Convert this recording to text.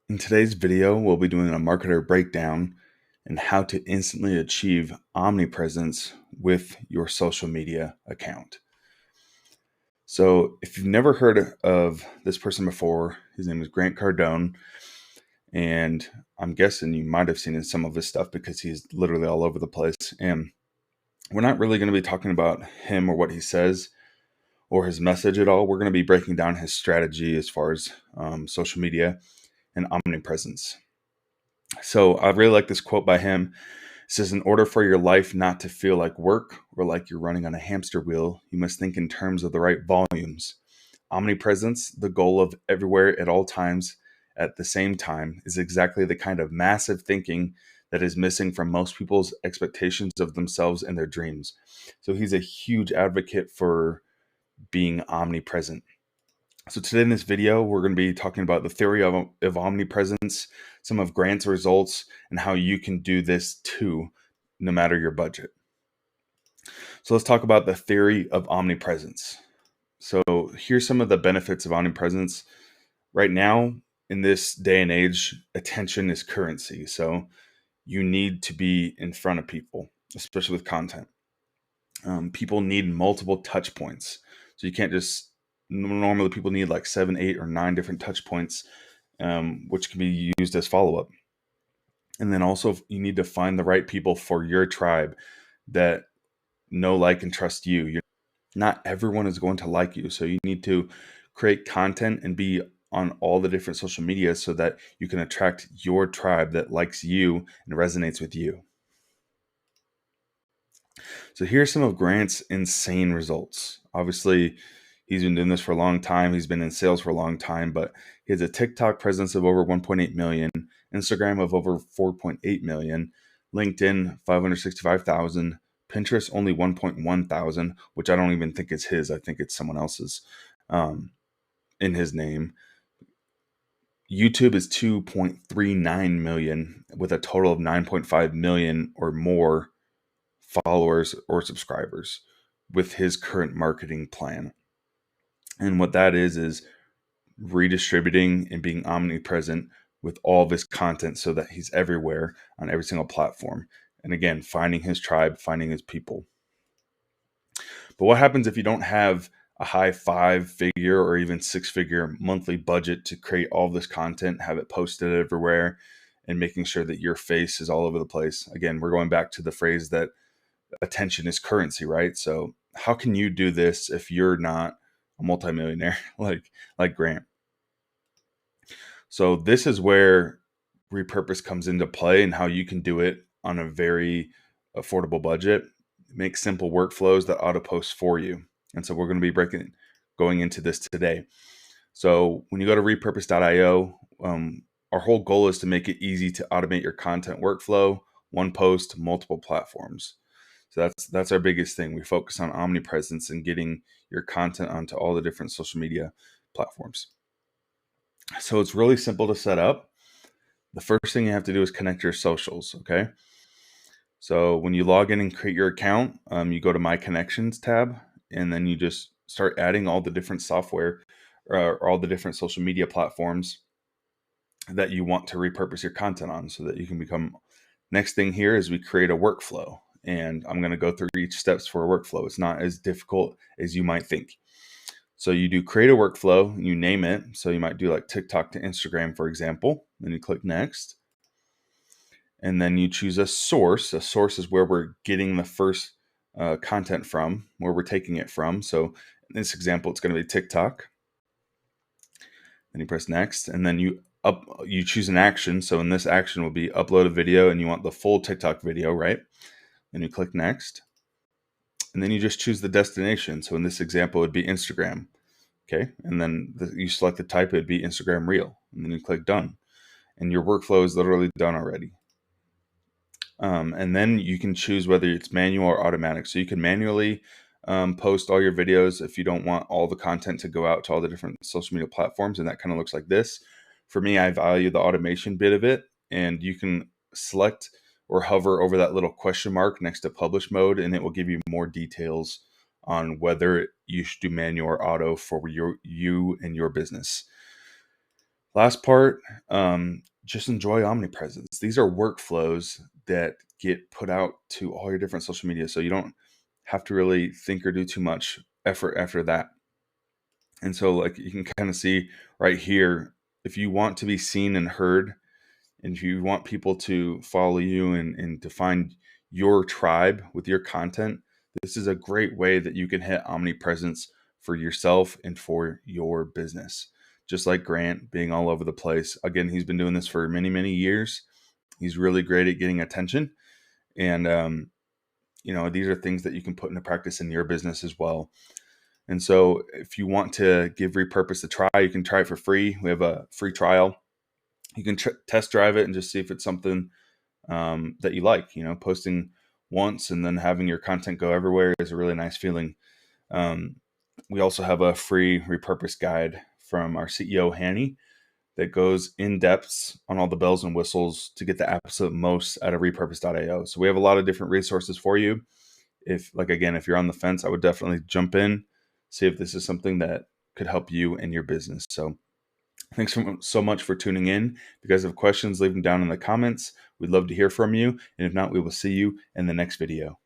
In today's video, we'll be doing a marketer breakdown and how to instantly achieve omnipresence with your social media account. So if you've never heard of this person before, his name is Grant Cardone, and I'm guessing you might have seen some of his stuff because he's literally all over the place. And we're not really going to be talking about him or what he says or his message at all. We're going to be breaking down his strategy as far as social media and omnipresence. So I really like this quote by him. It says, in order for your life not to feel like work or like you're running on a hamster wheel, you must think in terms of the right volumes. Omnipresence, the goal of everywhere at all times at the same time, is exactly the kind of massive thinking that is missing from most people's expectations of themselves and their dreams. So he's a huge advocate for being omnipresent. So today in this video, we're going to be talking about the theory of omnipresence, some of Grant's results, and how you can do this too, no matter your budget. So let's talk about the theory of omnipresence. So here's some of the benefits of omnipresence. Right now, in this day and age, attention is currency. So you need to be in front of people, especially with content. People need multiple touch points. So you can't just, normally people need like 7, 8, or 9 different touch points, which can be used as follow-up. And then also you need to find the right people for your tribe that know, like, and trust you. Not everyone is going to like you. So you need to create content and be on all the different social media so that you can attract your tribe that likes you and resonates with you. So here's some of Grant's insane results. Obviously, he's been doing this for a long time. He's been in sales for a long time, but he has a TikTok presence of over 1.8 million, Instagram of over 4.8 million, LinkedIn 565,000, Pinterest only 1.1 thousand, which I don't even think is his. I think it's someone else's in his name. YouTube is 2.39 million with a total of 9.5 million or more followers or subscribers with his current marketing plan. And what that is redistributing and being omnipresent with all of his content so that he's everywhere on every single platform. And again, finding his tribe, finding his people. But what happens if you don't have a high 5-figure or even 6-figure monthly budget to create all this content, have it posted everywhere, and making sure that your face is all over the place? Again, we're going back to the phrase that attention is currency, right? So how can you do this if you're not a multimillionaire like Grant? So this is where Repurpose comes into play and how you can do it on a very affordable budget. Make simple workflows that auto post for you. And so we're going to be going into this today. So when you go to repurpose.io, our whole goal is to make it easy to automate your content workflow, one post, multiple platforms. So that's our biggest thing. We focus on omnipresence and getting your content onto all the different social media platforms. So it's really simple to set up. The first thing you have to do is connect your socials, okay? So when you log in and create your account, you go to My Connections tab, and then you just start adding all the different software or all the different social media platforms that you want to repurpose your content on so that you can become. Next thing here is we create a workflow. And I'm going to go through each steps for a workflow. It's not as difficult as you might think. So you do create a workflow, you name it. So you might do like TikTok to Instagram, for example. Then you click next. And then you choose a source. A source is where we're getting the first content from, where we're taking it from. So in this example, it's going to be TikTok. Then you press next, and then you choose an action. So in this action will be upload a video, and you want the full TikTok video, right? Then you click next, and then you just choose the destination. So in this example, it would be Instagram. Okay. And then you select the type, it would be Instagram Reel. And then you click done. And your workflow is literally done already. And then you can choose whether it's manual or automatic. So you can manually post all your videos if you don't want all the content to go out to all the different social media platforms. And that kind of looks like this. For me, I value the automation bit of it. And you can select or hover over that little question mark next to publish mode, and it will give you more details on whether you should do manual or auto for you and your business. Last part, just enjoy omnipresence. These are workflows that get put out to all your different social media, so you don't have to really think or do too much effort after that. And so, like, you can kind of see right here, if you want to be seen and heard, and if you want people to follow you and to find your tribe with your content, this is a great way that you can hit omnipresence for yourself and for your business. Just like Grant being all over the place. Again, he's been doing this for many, many years. He's really great at getting attention. And, these are things that you can put into practice in your business as well. And so if you want to give Repurpose a try, you can try it for free. We have a free trial. You can test drive it and just see if it's something that you like. Posting once and then having your content go everywhere is a really nice feeling. We also have a free Repurpose guide from our CEO, Hanny, that goes in depth on all the bells and whistles to get the absolute most out of repurpose.io. So we have a lot of different resources for you. If you're on the fence, I would definitely jump in, see if this is something that could help you and your business. So thanks so much for tuning in. If you guys have questions, leave them down in the comments. We'd love to hear from you. And if not, we will see you in the next video.